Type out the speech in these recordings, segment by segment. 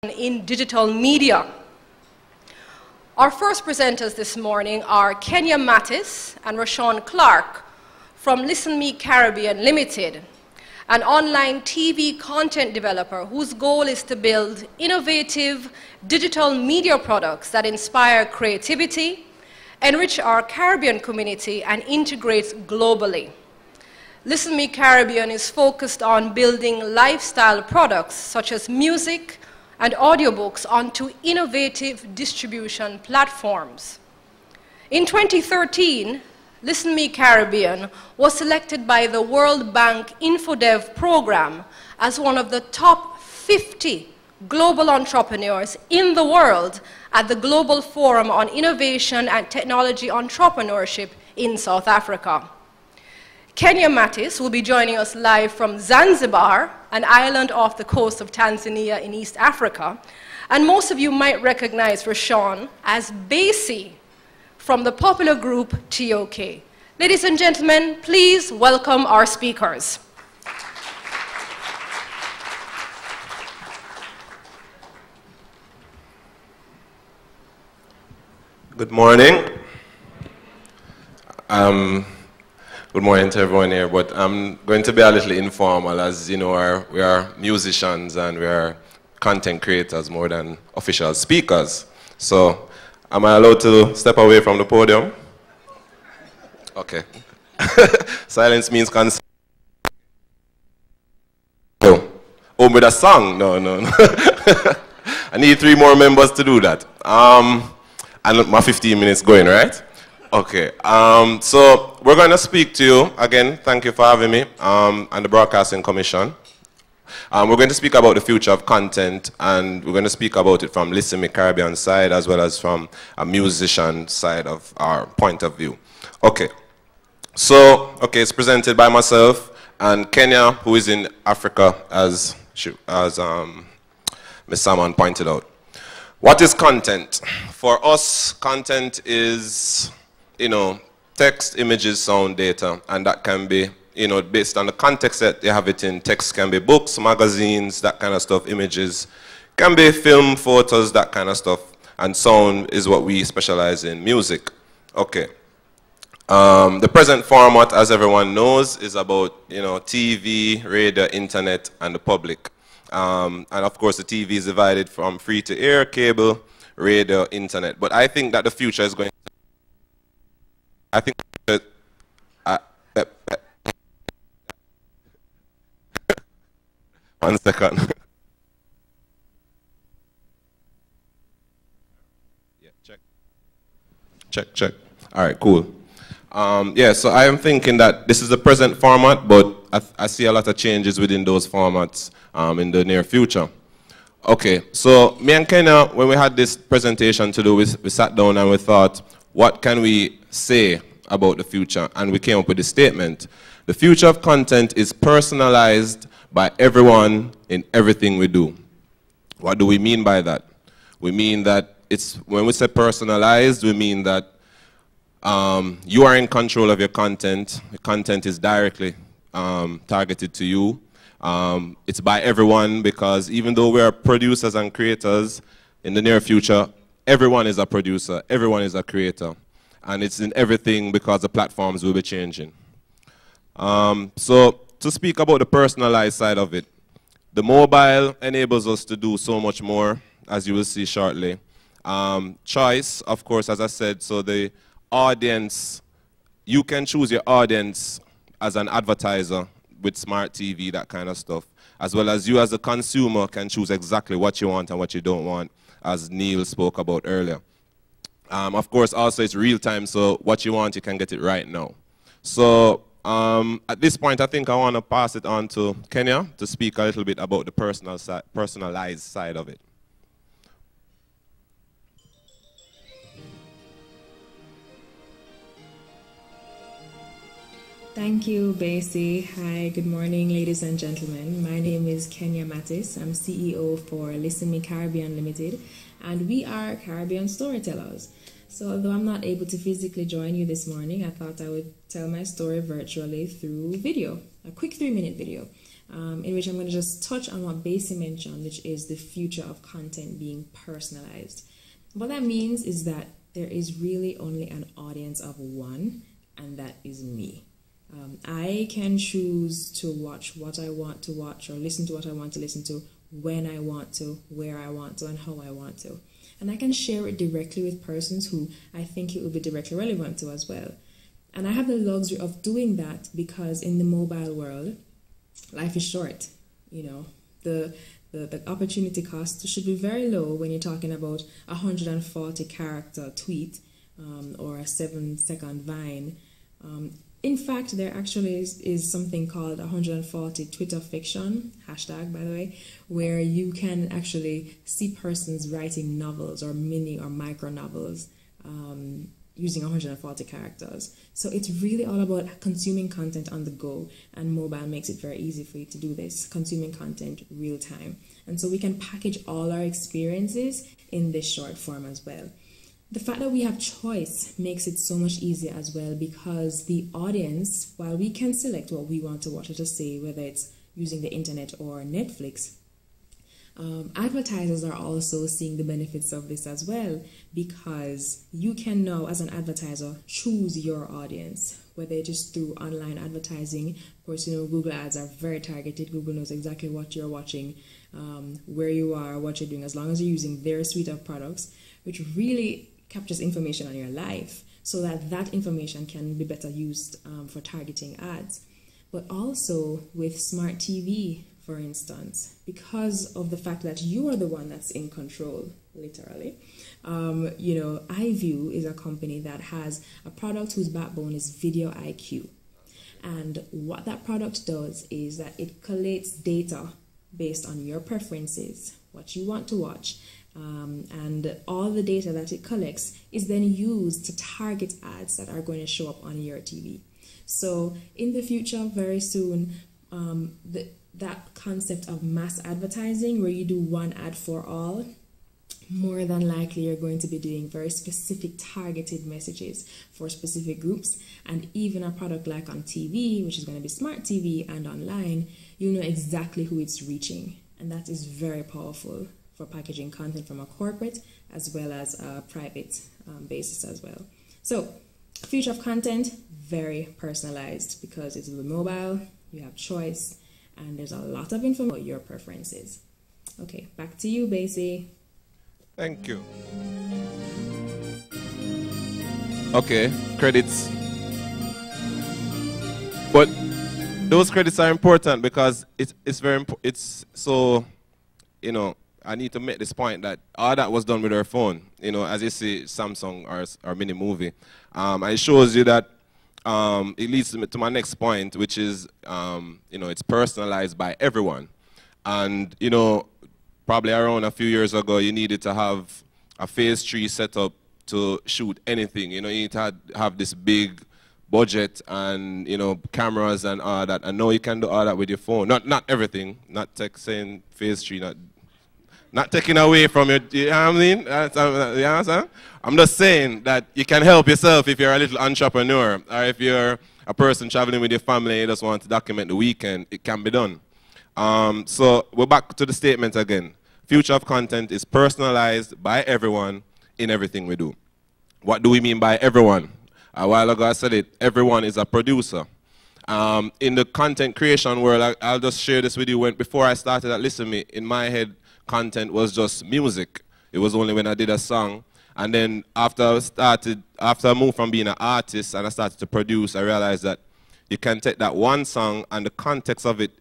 in digital media. Our first presenters this morning are Kenia Mattis and Roshaun Clarke from Listen Me Caribbean Limited, an online TV content developer whose goal is to build innovative digital media products that inspire creativity, enrich our Caribbean community, and integrate globally. Listen Me Caribbean is focused on building lifestyle products such as music and audiobooks onto innovative distribution platforms. In 2013, Listen Me Caribbean was selected by the World Bank InfoDev program as one of the top 50 global entrepreneurs in the world at the Global Forum on Innovation and Technology Entrepreneurship in South Africa. Kenia Mattis will be joining us live from Zanzibar, an island off the coast of Tanzania in East Africa. And most of you might recognize Roshaun as Basie from the popular group TOK. Ladies and gentlemen, please welcome our speakers. Good morning. Good morning to everyone here, but I'm going to be a little informal, as you know, we are musicians and we are content creators more than official speakers. So, am I allowed to step away from the podium? Okay. Silence means consent. No. Oh, with a song? No. I need 3 more members to do that. And my 15 minutes going, right? Okay, so we're going to speak to you, again, thank you for having me, and the Broadcasting Commission. We're going to speak about the future of content, and we're going to speak about it from Listen Me Caribbean side, as well as from a musician side of our point of view. Okay, so, it's presented by myself, and Kenia, who is in Africa, as Ms. Salmon pointed out. What is content? For us, content is text, images, sound, data, and that can be, based on the context that you have it in. Text can be books, magazines, that kind of stuff, images, can be film, photos, that kind of stuff, and sound is what we specialize in, music. Okay. The present format, as everyone knows, is about, TV, radio, internet, and the public. And of course, the TV is divided from free to air, cable, radio, internet. But I think that the future is going. I think that one second. Yeah, check. All right, cool. Yeah, so I am thinking that this is the present format, but I see a lot of changes within those formats in the near future. Okay, so me and Kenia, when we had this presentation to do, we sat down and we thought, what can we say about the future? And we came up with a statement. The future of content is personalized by everyone in everything we do. What do we mean by that? We mean that when we say personalized, we mean that you are in control of your content. The content is directly targeted to you. It's by everyone, because even though we are producers and creators, in the near future, everyone is a producer, everyone is a creator. And it's in everything because the platforms will be changing. So to speak about the personalized side of it, the mobile enables us to do so much more, as you will see shortly. Choice, of course, as I said, so the audience, you can choose your audience as an advertiser with smart TV, that kind of stuff, as well as you as a consumer can choose exactly what you want and what you don't want, as Neil spoke about earlier. Of course, also it's real time, so what you want, you can get it right now. So at this point, I think I want to pass it on to Kenia to speak a little bit about the personalized side of it. Thank you, Basie. Hi, good morning, ladies and gentlemen. My name is Kenia Mattis. I'm CEO for Listen Me Caribbean Limited, and we are Caribbean storytellers. So although I'm not able to physically join you this morning, I thought I would tell my story virtually through video, a quick 3-minute video. in which I'm going to just touch on what Basie mentioned, which is the future of content being personalized. What that means is that there is really only an audience of one, and that is me. I can choose to watch what I want to watch or listen to what I want to listen to, when I want to, where I want to, and how I want to. And I can share it directly with persons who I think it will be directly relevant to as well. And I have the luxury of doing that because in the mobile world, life is short. You know, the opportunity cost should be very low when you're talking about a 140 character tweet or a 7-second Vine. In fact, there actually is something called 140 Twitter fiction, hashtag by the way, where you can actually see persons writing novels or mini or micro novels using 140 characters. So it's really all about consuming content on the go, and mobile makes it very easy for you to do this, consuming content real time. And so we can package all our experiences in this short form as well. The fact that we have choice makes it so much easier as well, because the audience, while we can select what we want to watch, let us say whether it's using the internet or Netflix, advertisers are also seeing the benefits of this as well, because you can now, as an advertiser, choose your audience, whether it is through online advertising. Of course, you know, Google ads are very targeted. Google knows exactly what you're watching, where you are, what you're doing, as long as you're using their suite of products, which really captures information on your life so that that information can be better used for targeting ads. But also with smart TV, for instance, because of the fact that you are the one that's in control, literally. You know, iView is a company that has a product whose backbone is Video IQ. And what that product does is that it collates data based on your preferences, what you want to watch, and all the data that it collects is then used to target ads that are going to show up on your TV. So in the future, very soon, that concept of mass advertising, where you do one ad for all, more than likely you're going to be doing very specific targeted messages for specific groups. And even a product like on TV, which is going to be smart TV and online, you know exactly who it's reaching. And that is very powerful for packaging content from a corporate as well as a private basis as well. So, future of content, very personalized, because it's mobile, you have choice, and there's a lot of information about your preferences. Okay, back to you, Basie. Thank you. Okay, credits. But those credits are important because it's very important. It's so, you know, I need to make this point that all that was done with her phone, you know, as you see Samsung or Mini Movie. And it shows you that it leads to my next point, which is, you know, it's personalized by everyone. And, you know, probably around a few years ago, you needed to have a phase 3 setup to shoot anything. You know, you need to have this big budget and, you know, cameras and all that. And now you can do all that with your phone. Not everything, not saying phase 3, not taking away from your, you know what I mean? You understand? I'm just saying that you can help yourself if you're a little entrepreneur, or if you're a person traveling with your family and you just want to document the weekend, it can be done. So we're back to the statement again. Future of content is personalized by everyone in everything we do. What do we mean by everyone? A while ago I said it, everyone is a producer. In the content creation world, I'll just share this with you. Before I started at Listen Me, in my head, content was just music. It was only when I did a song. And then after I moved from being an artist and I started to produce, I realized that you can take that one song and the context of it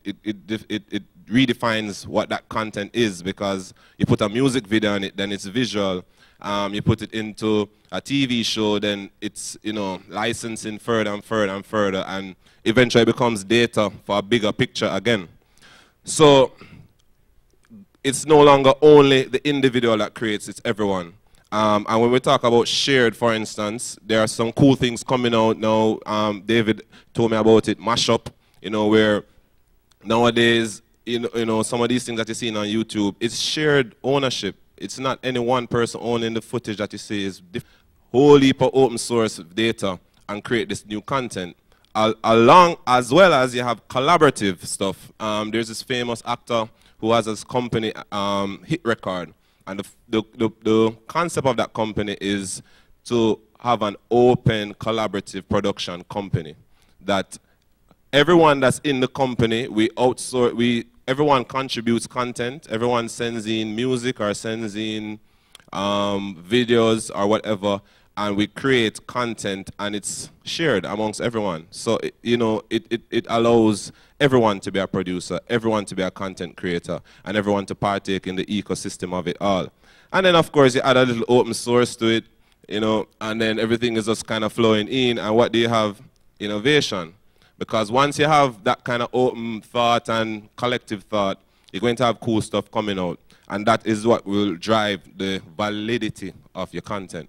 redefines what that content is, because you put a music video on it, then it's visual. You put it into a TV show, then it's, you know, licensing further and further and further, and eventually it becomes data for a bigger picture again. So it's no longer only the individual that creates, it's everyone. And when we talk about shared, for instance, there are some cool things coming out now. David told me about it, Mashup, you know, where nowadays, you know, some of these things that you're seeing on YouTube, it's shared ownership. It's not any one person owning the footage that you see. It's whole heap of open source data and create this new content. along as well as you have collaborative stuff. There's this famous actor who has his company, Hit Record, and the concept of that company is to have an open collaborative production company that everyone that's in the company, everyone contributes content, everyone sends in music or sends in videos or whatever, and we create content and it's shared amongst everyone. So, it allows everyone to be a producer, everyone to be a content creator, and everyone to partake in the ecosystem of it all. And then, of course, you add a little open source to it, and then everything is just kind of flowing in. And what do you have? Innovation. Because once you have that kind of open thought and collective thought, you're going to have cool stuff coming out. And that is what will drive the validity of your content.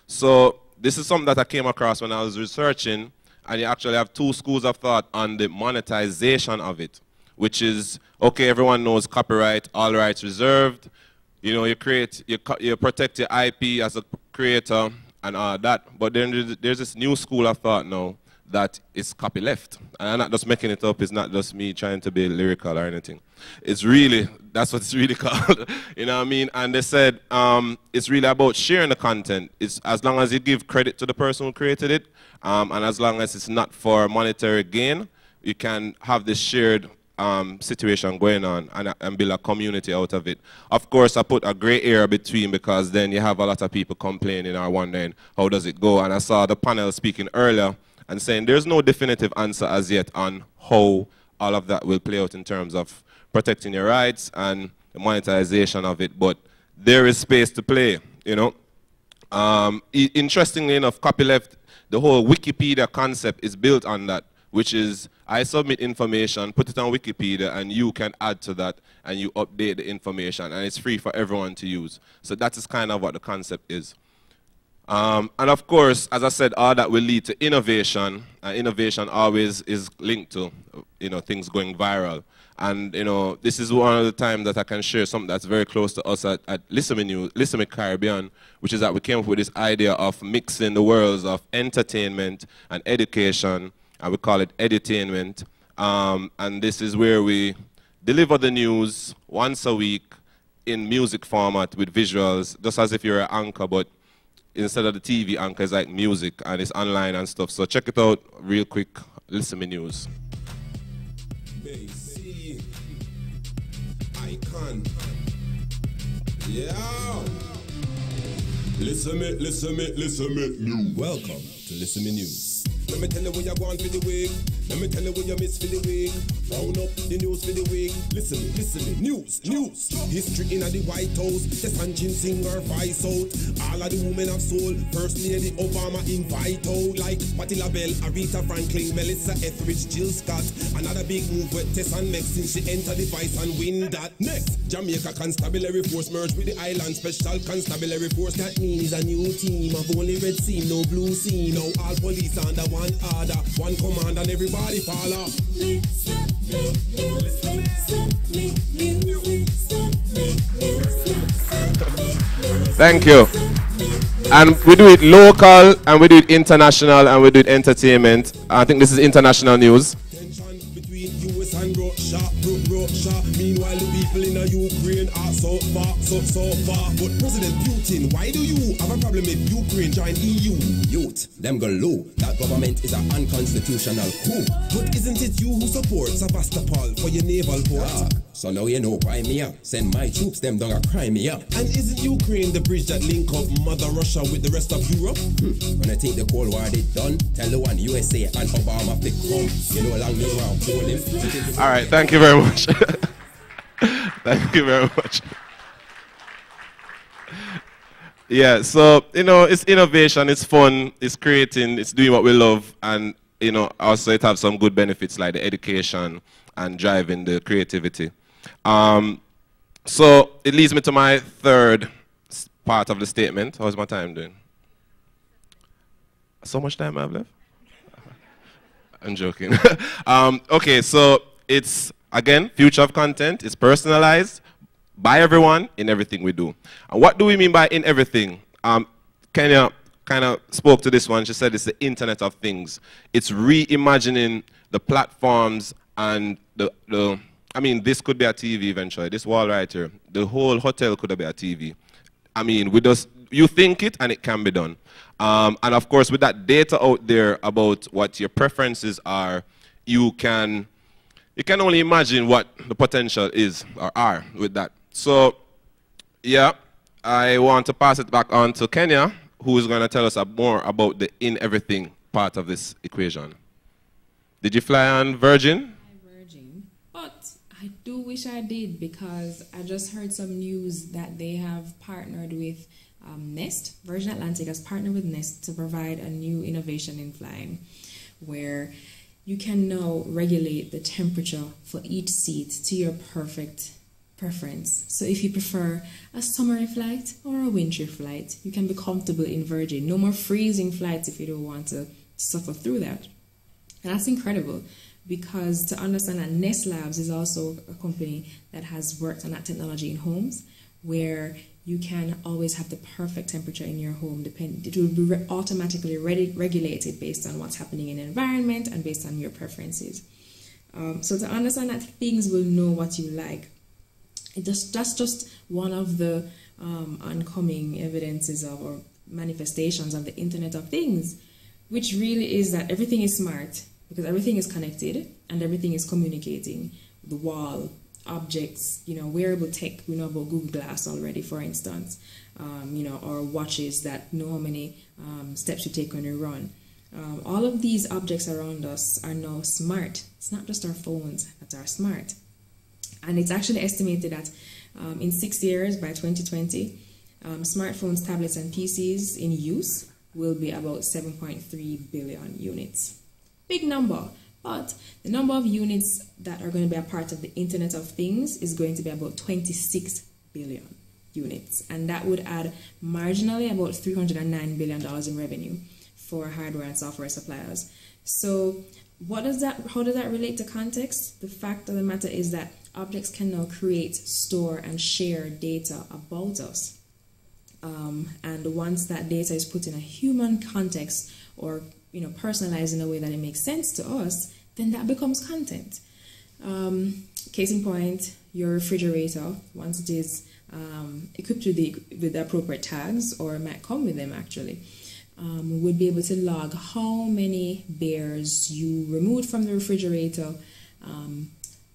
So this is something that I came across when I was researching, and you actually have two schools of thought on the monetization of it, which is, okay, everyone knows copyright, all rights reserved. You protect your IP as a creator and all that. But then there's this new school of thought now that is copyleft. And I'm not just making it up. It's not just me trying to be lyrical or anything. It's really, that's what it's really called. You know what I mean? And they said it's really about sharing the content. It's as long as you give credit to the person who created it, and as long as it's not for monetary gain, you can have this shared situation going on and build a community out of it. Of course, I put a gray area between, because then you have a lot of people complaining or wondering, how does it go? And I saw the panel speaking earlier and saying there's no definitive answer as yet on how all of that will play out in terms of protecting your rights and the monetization of it, but there is space to play, Interestingly enough, copyleft, the whole Wikipedia concept is built on that, which is I submit information, put it on Wikipedia, and you can add to that, and you update the information, and it's free for everyone to use. So that is kind of what the concept is. And of course, as I said, all that will lead to innovation, and innovation always is linked to, things going viral. And, this is one of the times that I can share something that's very close to us at Listen Me Caribbean, which is that we came up with this idea of mixing the worlds of entertainment and education, and we call it edutainment. And this is where we deliver the news once a week in music format with visuals, just as if you're an anchor, but instead of the TV anchor, it's like music, and it's online and stuff. So check it out real quick. Listen Me News. Icon. Yeah. Listen me news. Welcome to Listen Me News. Let me tell you what you want for the week. Let me tell you what you miss for the week. Round up the news for the week. Listen me, news. History in the White House. The Sanchin singer vice out. All of the women of soul. First Lady Obama invite out. Like Patti LaBelle, Aretha Franklin, Melissa Etheridge, Jill Scott. Another big move with Tess and Meg since she entered the vice and win that. Next, Jamaica Constabulary Force merged with the Island Special Constabulary Force. That means a new team of only red seam, no blue seam. Now all police under one order, one command, and everybody follow. Thank you. And we do it local, and we do it international, and we do it entertainment. I think this is international news. Tension between US and Russia. Meanwhile, the people in Ukraine are so far. But President Putin, why do you have a problem if Ukraine join EU? Youth, them go low. That government is an unconstitutional coup. But isn't it you who supports Sevastopol for your naval port? So now you know Crimea. Send my troops them down a Crimea. And isn't Ukraine the bridge that link up Mother Russia with the rest of Europe? When I think the Cold War they done, tell the one USA and Obama pick come. You know along the round, hold him. All right, thank you very much. Thank you very much. Yeah, so, it's innovation, it's fun, it's creating, it's doing what we love, and, also it has some good benefits like the education and driving the creativity. So it leads me to my third part of the statement. How's my time doing? So much time I have left? I'm joking. Okay, so it's, again, future of content. It's personalized by everyone in everything we do. And what do we mean by in everything? Kenia kind of spoke to this one. She said it's the Internet of Things. It's reimagining the platforms and I mean, this could be a TV eventually. This wall right here, the whole hotel could be a TV. I mean, you think it and it can be done. And of course, with that data out there about what your preferences are, you can only imagine what the potential is or are with that. So, yeah, I want to pass it back on to Kenia, who is going to tell us more about the in everything part of this equation. Did you fly on Virgin? Virgin, but I do wish I did, because I just heard some news that they have partnered with Nest. Virgin Atlantic has partnered with Nest to provide a new innovation in flying, where you can now regulate the temperature for each seat to your perfect preference. So if you prefer a summery flight or a wintry flight, you can be comfortable in Virgin. No more freezing flights if you don't want to suffer through that. And that's incredible, because to understand that Nest Labs is also a company that has worked on that technology in homes, where you can always have the perfect temperature in your home. It will be automatically regulated based on what's happening in the environment and based on your preferences. So to understand that things will know what you like, that's just one of the oncoming evidences of, or manifestations of, the Internet of Things, which really is that everything is smart, because everything is connected and everything is communicating. The wall, objects, wearable tech. We know about Google Glass already, for instance, or watches that know how many steps you take when you run. All of these objects around us are now smart. It's not just our phones that are smart. And it's actually estimated that in 6 years, by 2020, smartphones, tablets, and PCs in use will be about 7.3 billion units. Big number. But the number of units that are going to be a part of the Internet of Things is going to be about 26 billion units. And that would add marginally about $309 billion in revenue for hardware and software suppliers. So how does that relate to context? The fact of the matter is that objects can now create, store, and share data about us. And once that data is put in a human context, or personalized in a way that it makes sense to us, then that becomes content. Case in point, your refrigerator, once it is equipped with the appropriate tags, or it might come with them actually, would be able to log how many bears you removed from the refrigerator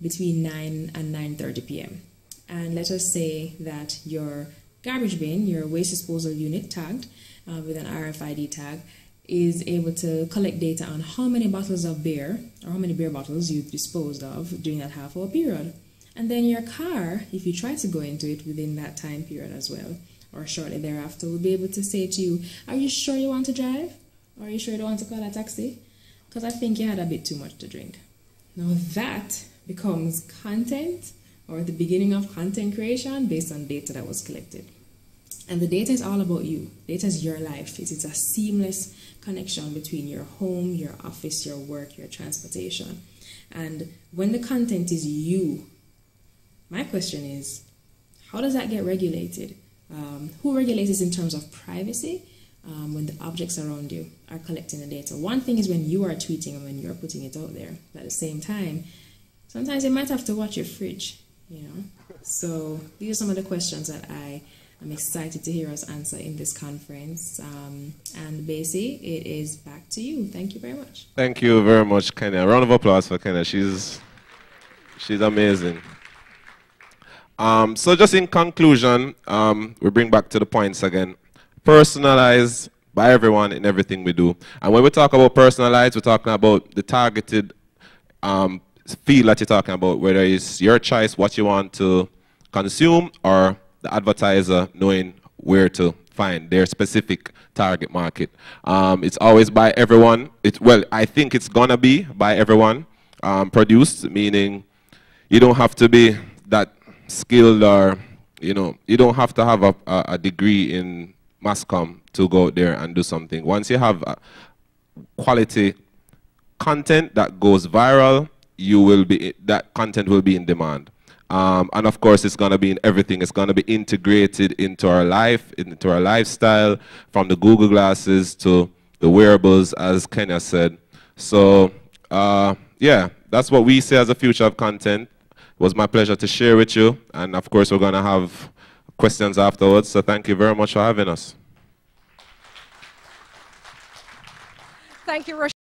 between 9 and 9:30 p.m. And let us say that your garbage bin, your waste disposal unit tagged with an RFID tag, is able to collect data on how many bottles of beer, or how many beer bottles you've disposed of during that half-hour period. And then your car, if you try to go into it within that time period as well, or shortly thereafter, will be able to say to you, are you sure you want to drive? Or are you sure you don't want to call a taxi? Because I think you had a bit too much to drink. Now that becomes content, or the beginning of content creation based on data that was collected. And the data is all about you. Data is your life. It is a seamless connection between your home, your office, your work, your transportation. And when the content is you, my question is, how does that get regulated? Who regulates this in terms of privacy when the objects around you are collecting the data? One thing is when you are tweeting and when you're putting it out there. But at the same time, sometimes you might have to watch your fridge, So these are some of the questions that I'm excited to hear us answer in this conference. And Basie, it is back to you. Thank you very much. Thank you very much, Kenia. A round of applause for Kenia. She's amazing. So just in conclusion, we bring back to the points again. Personalize by everyone in everything we do. And when we talk about personalize, we're talking about the targeted feel that you're talking about, whether it's your choice, what you want to consume, or the advertiser knowing where to find their specific target market. It's always by everyone. I think it's gonna be by everyone produced, meaning you don't have to be that skilled, or you don't have to have a degree in mass comm to go out there and do something. Once you have quality content that goes viral, that content will be in demand. And of course, it's going to be in everything. It's going to be integrated into our life, into our lifestyle, from the Google glasses to the wearables, as Kenia said. So, yeah, that's what we see as the future of content. It was my pleasure to share with you. And of course, we're going to have questions afterwards. So thank you very much for having us. Thank you, Roshaun.